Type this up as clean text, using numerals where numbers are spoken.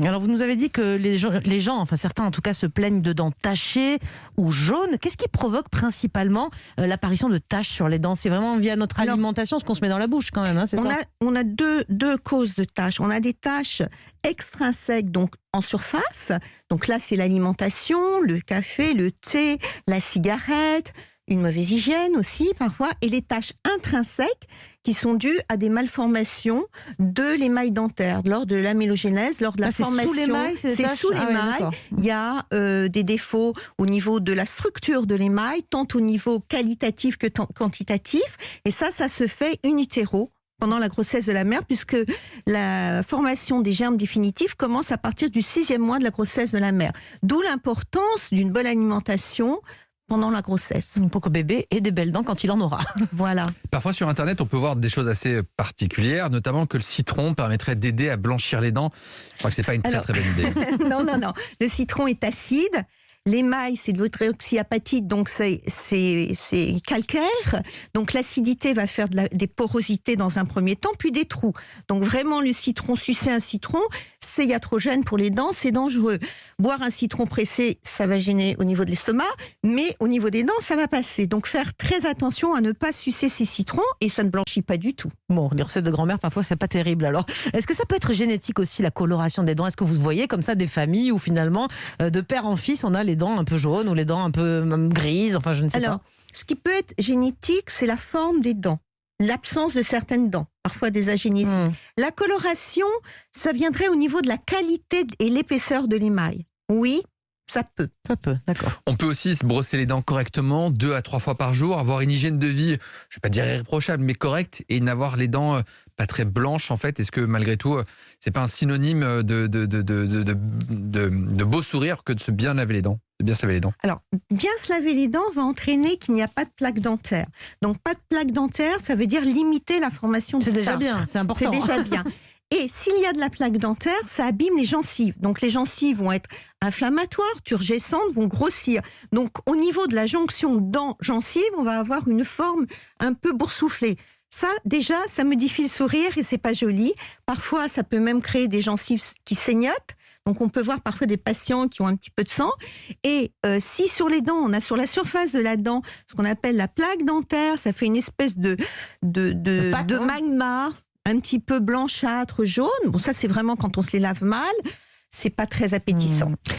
Alors vous nous avez dit que les gens, enfin certains en tout cas, se plaignent de dents tachées ou jaunes. Qu'est-ce qui provoque principalement l'apparition de taches sur les dents? C'est vraiment via notre alimentation, ce qu'on se met dans la bouche quand même, hein, c'est ça? On a deux causes de taches. On a des taches extrinsèques, donc en surface. Donc là, c'est l'alimentation, le café, le thé, la cigarette, une mauvaise hygiène aussi parfois, et les taches intrinsèques qui sont dues à des malformations de l'émail dentaire lors de l'amélogénèse, lors de la formation. C'est sous l'émail, c'est sous l'émail. Il y a des défauts au niveau de la structure de l'émail, tant au niveau qualitatif que quantitatif, et ça se fait in utero pendant la grossesse de la mère, puisque la formation des germes définitifs commence à partir du 6e mois de la grossesse de la mère. D'où l'importance d'une bonne alimentation pendant la grossesse. Pour que bébé ait des belles dents quand il en aura. Voilà. Parfois sur Internet, on peut voir des choses assez particulières, notamment que le citron permettrait d'aider à blanchir les dents. Je crois que c'est pas une très bonne idée. Non. Le citron est acide. L'émail, c'est de l'hydroxyapatite, donc c'est calcaire. Donc l'acidité va faire des porosités dans un premier temps, puis des trous. Donc vraiment, le citron, sucer un citron, c'est iatrogène pour les dents, c'est dangereux. Boire un citron pressé, ça va gêner au niveau de l'estomac, mais au niveau des dents, ça va passer. Donc faire très attention à ne pas sucer ces citrons, et ça ne blanchit pas du tout. Bon, les recettes de grand-mère, parfois, c'est pas terrible. Alors, est-ce que ça peut être génétique aussi, la coloration des dents? Est-ce que vous voyez comme ça des familles où finalement, de père en fils, on a les dents un peu jaunes ou les dents un peu grises, enfin je ne sais pas. Alors, ce qui peut être génétique, c'est la forme des dents, l'absence de certaines dents, parfois des agénésies. La coloration, ça viendrait au niveau de la qualité et l'épaisseur de l'émail. Oui, ça peut. Ça peut, d'accord. On peut aussi se brosser les dents correctement 2 à 3 fois par jour, avoir une hygiène de vie, je ne vais pas dire irréprochable, mais correcte, et n'avoir les dents pas très blanches en fait. Est-ce que malgré tout, c'est pas un synonyme de beau sourire que de se bien laver les dents, de bien se laver les dents? Alors, bien se laver les dents va entraîner qu'il n'y a pas de plaque dentaire. Donc, pas de plaque dentaire, ça veut dire limiter la formation du tartre. C'est déjà bien, c'est important. C'est déjà bien. Et s'il y a de la plaque dentaire, ça abîme les gencives. Donc les gencives vont être inflammatoires, turgescentes, vont grossir. Donc au niveau de la jonction dent-gencive, on va avoir une forme un peu boursouflée. Ça, déjà, ça modifie le sourire et c'est pas joli. Parfois, ça peut même créer des gencives qui saignotent. Donc on peut voir parfois des patients qui ont un petit peu de sang. Et si sur les dents, on a sur la surface de la dent ce qu'on appelle la plaque dentaire, ça fait une espèce de magma, un petit peu blanchâtre, jaune. Bon, ça, c'est vraiment quand on se les lave mal, c'est pas très appétissant.